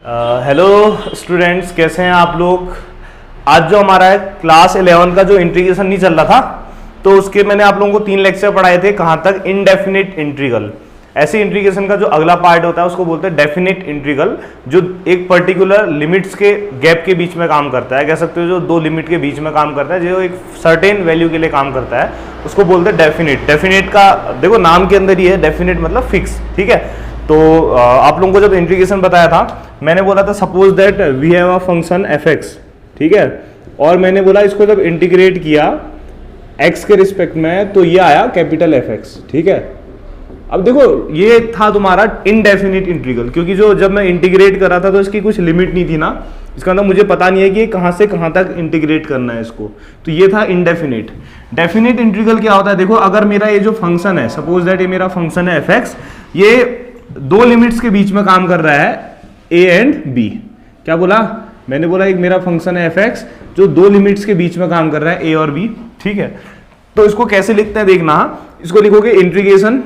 Hello students, कैसे हैं आप लोग। आज जो हमारा क्लास 11 का जो इंटीग्रेशन नहीं चल रहा था, तो उसके मैंने आप लोगों को 3 लेक्चर पढ़ाए थे। कहाँ तक? Indefinite integral. ऐसे इंटीग्रेशन का जो अगला पार्ट होता है उसको बोलते हैं डेफिनिट इंटीग्रल, जो एक पर्टिकुलर लिमिट्स के गैप के बीच में काम करता है। कह सकते हो जो दो लिमिट के बीच में काम करता है, जो एक सर्टेन वैल्यू के लिए काम करता है, उसको बोलते हैं डेफिनिट। डेफिनिट का देखो नाम के अंदर ही है, डेफिनिट मतलब फिक्स। ठीक है, तो आप लोगों को जब इंटीग्रेशन बताया था, मैंने बोला था suppose that we have a function F X. ठीक है, और मैंने बोला इसको जब इंटीग्रेट किया एक्स के रिस्पेक्ट में तो ये आया कैपिटल एफ एक्स। ठीक है, अब देखो ये था तुम्हारा इनडेफिनिट इंटीग्रल, क्योंकि जो जब मैं इंटीग्रेट कर रहा था तो इसकी कुछ लिमिट नहीं थी ना, इसका मतलब मुझे पता नहीं है कि कहाँ से कहाँ तक इंटीग्रेट करना है इसको, तो ये था इनडेफिनिट। डेफिनिट इंटीग्रल क्या होता है? देखो अगर मेरा ये जो फंक्शन है, सपोज दैट ये मेरा फंक्शन है एफ एक्स, ये दो लिमिट्स के बीच में काम कर रहा है ए एंड बी। क्या बोला मैंने? बोला एक मेरा फंक्शन है एफ एक्स जो दो लिमिट्स के बीच में काम कर रहा है ए और बी। ठीक है, तो इसको कैसे लिखते हैं देखना। इसको लिखोगे integration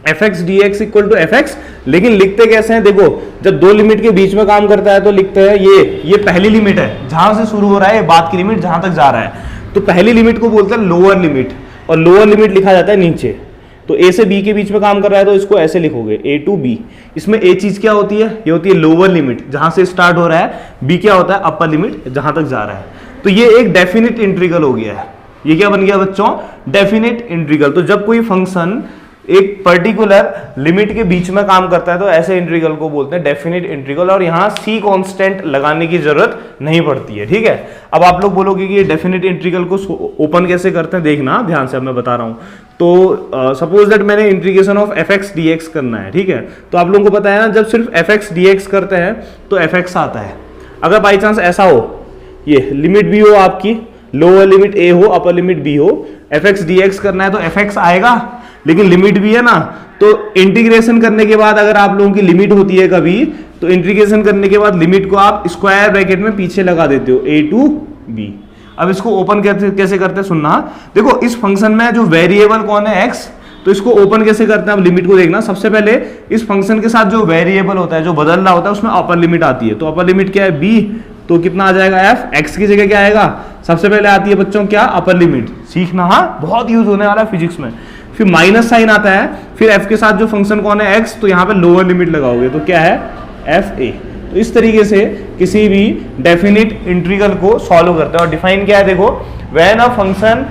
F X D X equal to F X, लेकिन लिखते कैसे हैं? देखो जब दो लिमिट के बीच में काम करता है तो लिखते हैं ये पहली लिमिट है, जहां से शुरू हो रहा है ये बाद की लिमिट जहां तक जा रहा है, तो पहली लिमिट को बोलते हैं लोअर लिमिट, और लोअर लिमिट लिखा जाता है नीचे। तो ए से बी के बीच में काम कर रहा है तो इसको ऐसे लिखोगे ए टू बी। इसमें ए चीज क्या होती है? ये होती है लोअर लिमिट, जहां से स्टार्ट हो रहा है। बी क्या होता है? अपर लिमिट, जहां तक जा रहा है। तो ये एक डेफिनिट इंटीग्रल हो गया है। ये क्या बन गया बच्चों? Definite integral. तो जब कोई फंक्शन एक पर्टिकुलर लिमिट के बीच में काम करता है तो ऐसे इंटीग्रल को बोलते हैं डेफिनिट इंटीग्रल, और यहाँ सी कांस्टेंट लगाने की जरूरत नहीं पड़ती है। ठीक है, अब आप लोग बोलोगे कि ये डेफिनिट इंटीग्रल को ओपन कैसे करते हैं, देखना ध्यान से, अब मैं बता रहा हूँ। तो सपोज दैट मैंने integration of F X D x करना है। ठीक है, तो आप लोगों को पता है ना, जब सिर्फ एफ एक्स डी एक्स करते हैं तो एफ एक्स आता है। अगर बाई चांस ऐसा हो, ये लिमिट भी हो आपकी, लोअर लिमिट ए हो, अपर लिमिट बी हो, एफ एक्स डी एक्स करना है तो एफ एक्स आएगा, लेकिन लिमिट भी है ना। तो इंटीग्रेशन करने के बाद अगर आप लोगों की लिमिट होती है कभी, तो इंटीग्रेशन करने के बाद लिमिट को आप स्क्वायर ब्रैकेट में पीछे लगा देते हो, ए टू बी। अब इसको ओपन कैसे करते हैं सुनना। देखो इस फंक्शन में जो वेरिएबल कौन है? एक्स, तो इसको ओपन कैसे करते हैं? अब लिमिट को देखना। सबसे पहले इस फंक्शन के साथ जो वेरिएबल होता है, जो बदल रहा होता है, उसमें अपर लिमिट आती है। तो अपर लिमिट क्या है? बी। तो कितना आ जाएगा? एफ। एक्स की जगह क्या आएगा? सबसे पहले आती है बच्चों क्या? Upper limit. सीखना, हाँ बहुत यूज होने वाला है फिजिक्स में। फिर माइनस साइन आता है, फिर एफ के साथ जो फंक्शन कौन है? एक्स, तो यहाँ पे लोअर लिमिट लगाओगे तो क्या है? F A. तो इस तरीके से किसी भी डेफिनिट इंटीग्रल को सॉल्व करते हैं। और डिफाइन क्या है देखो, when a function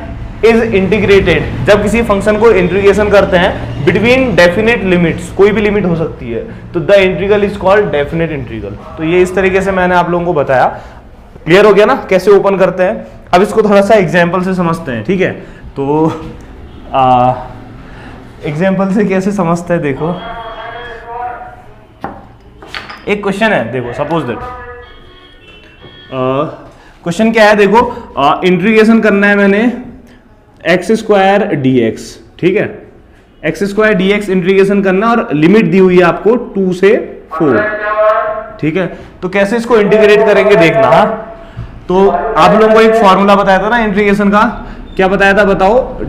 is integrated, जब किसी फंक्शन को इंटीग्रेशन करते हैं बिटवीन डेफिनिट लिमिट्स, कोई भी लिमिट हो सकती है, तो the integral is called definite integral. तो ये इस तरीके से मैंने आप लोगों को बताया। क्लियर हो गया ना कैसे ओपन करते हैं? अब इसको थोड़ा सा एग्जाम्पल से समझते हैं। ठीक है, तो एग्जाम्पल से कैसे समझते हैं देखो। एक क्वेश्चन है, देखो सपोज दैट क्वेश्चन क्या है देखो, इंटीग्रेशन करना है मैंने एक्स स्क्वायर डी एक्स। ठीक है, x square D x integration करना, और लिमिट दी हुई है आपको 2 से 4। ठीक है, तो कैसे इसको इंटीग्रेट करेंगे देखना। तो आप लोगों को एक फॉर्मूला बताया था ना इंटीग्रेशन का, क्या बताया था बताओ?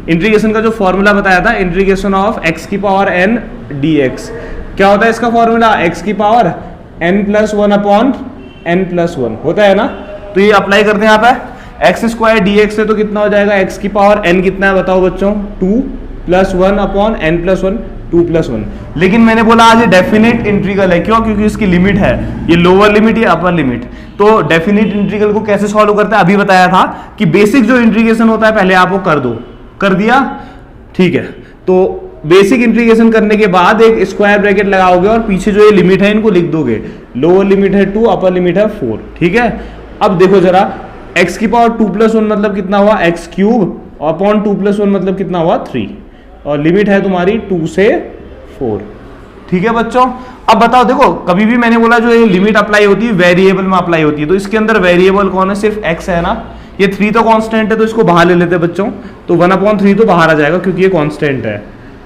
इंटीग्रेशन का जो फॉर्मूला बताया था, इंटीग्रेशन ऑफ एक्स की पावर एन डी एक्स। क्या होता है इसका फॉर्मूला? एक्स की power N plus one upon N plus one होता है ना। तो ये अप्लाई करते हैं यहाँ पे, एक्स स्क्वायर डी एक्स है तो कितना हो जाएगा? एक्स की पावर एन कितना है बताओ बच्चों? 2 plus one upon N plus one, 2 plus 1। लेकिन मैंने बोला आज ये डेफिनिट इंटीग्रल है, क्यों? क्योंकि इसकी लिमिट है, ये लोअर लिमिट, ये अपर लिमिट। तो डेफिनिट इंटीग्रल को कैसे सॉल्व करते हैं अभी बताया था कि बेसिक जो इंटीग्रेशन होता है पहले आप वो कर दो। कर दिया? ठीक है, तो बेसिक इंटीग्रेशन करने के बाद एक स्क्वायर ब्रैकेट लगाओगे और पीछे जो ये लिमिट है इनको लिख दोगे। लोअर लिमिट है 2, अपर लिमिट है 4। ठीक है, अब देखो जरा, x की पावर 2 प्लस 1 मतलब कितना हुआ? x क्यूब, अपॉन 2 प्लस 1 मतलब कितना हुआ? 3, और लिमिट है तुम्हारी 2 से 4। ठीक है बच्चों, अब बताओ देखो, कभी भी मैंने बोला जो ये लिमिट अप्लाई होती है वेरिएबल में अप्लाई होती है, तो इसके अंदर वेरिएबल कौन है? सिर्फ x है ना। ये 3 तो कांस्टेंट है तो इसको बाहर ले लेते हैं बच्चों, तो 1/3 तो बाहर आ जाएगा क्योंकि ये कांस्टेंट है।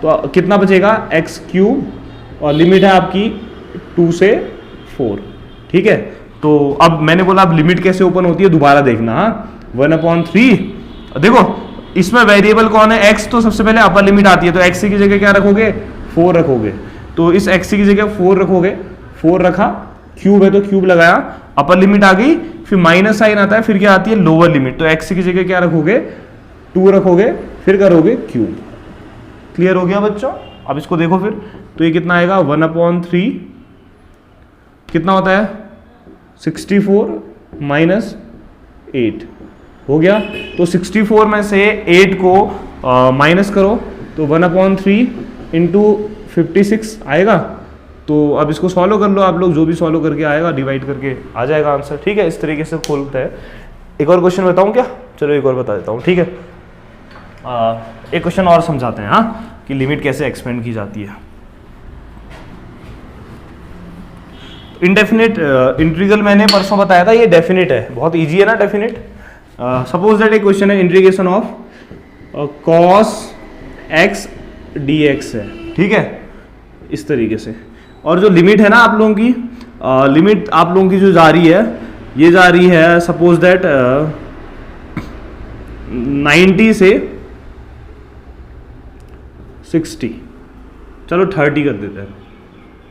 तो कितना बचेगा? एक्स क्यूब, और लिमिट है आपकी 2 से 4। ठीक है, तो अब मैंने बोला अब लिमिट कैसे ओपन होती है दोबारा देखना। 1/3 देखो इसमें वेरिएबल कौन है? एक्स, तो सबसे पहले अपर लिमिट आती है, तो एक्स की जगह क्या रखोगे? 4 रखोगे। तो इस एक्स की जगह 4 रखोगे, 4 रखा, क्यूब है तो क्यूब लगाया, अपर लिमिट आ गई, फिर माइनस साइन आता है, फिर क्या आती है लोअर लिमिट, तो x की जगह क्या रखोगे 2 रखोगे, फिर करोगे क्यूब। क्लियर हो गया बच्चों? अब इसको देखो फिर, तो ये कितना आएगा 1/3 कितना होता है 64 माइनस 8 हो गया। तो 64 में से 8 को माइनस करो तो 1/3 इंटू 56 आएगा। तो अब इसको सॉल्व कर लो आप लोग, जो भी सॉल्व करके आएगा डिवाइड करके आ जाएगा आंसर। ठीक है, इस तरीके से खोलता है। एक और क्वेश्चन बताऊं क्या? चलो एक और बता देता हूँ। ठीक है, एक क्वेश्चन और समझाते हैं हाँ कि लिमिट कैसे एक्सपेंड की जाती है। इनडेफिनिट इंटीग्रल मैंने परसों बताया था, ये डेफिनिट है, बहुत इजी है ना डेफिनिट। सपोज दैट एक क्वेश्चन है integration of cos x dx है, ठीक है, इस तरीके से। और जो लिमिट है ना आप लोगों की, लिमिट आप लोगों की जो जा रही है, ये जा रही है सपोज दैट 90 से 60, चलो 30 कर देते हैं,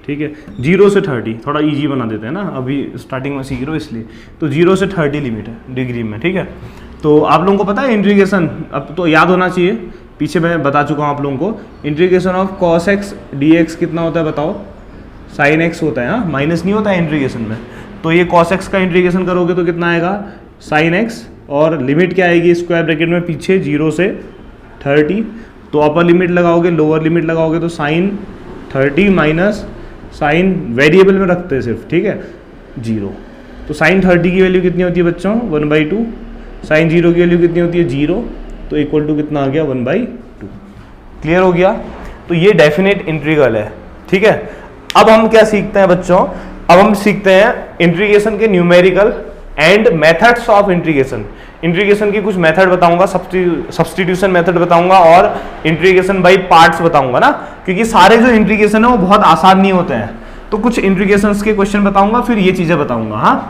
ठीक है, 0 से 30 थोड़ा इजी बना देते हैं ना, अभी स्टार्टिंग में सीख रहे हो इसलिए। तो 0 से 30 लिमिट है डिग्री में, ठीक है। तो आप लोगों को पता है इंटीग्रेशन, अब तो याद होना चाहिए, पीछे मैं बता चुका हूँ आप लोगों को। Integration of cos x dx कितना होता है बताओ? sin x होता है, हाँ, माइनस नहीं होता है इंटीग्रेशन में। तो ये cos x का इंटीग्रेशन करोगे तो कितना आएगा sin x, और लिमिट क्या आएगी स्क्वायर ब्रैकेट में पीछे 0 से 30। तो अपर लिमिट लगाओगे लोअर लिमिट लगाओगे तो sin 30 माइनस साइन वेरिएबल में रखते हैं सिर्फ, ठीक है, 0। तो sin 30 की वैल्यू कितनी होती है बच्चों 1/2, sin 0 की वैल्यू कितनी होती है 0, तो इक्वल टू कितना आ गया 1/2। क्लियर हो गया? तो ये डेफिनेट इंटीग्रल है, ठीक है। अब हम क्या सीखते हैं बच्चों? अब हम सीखते हैं इंटीग्रेशन के numerical and methods of integration. Integration की कुछ मेथड बताऊंगा, सब्स्टिट्यूशन मेथड बताऊंगा और इंटीग्रेशन बाय पार्ट्स बताऊंगा ना, क्योंकि सारे जो इंटीग्रेशन है वो बहुत आसान नहीं होते हैं। तो कुछ इंटीग्रेशंस के क्वेश्चन बताऊंगा, फिर ये चीजें बताऊंगा, हाँ।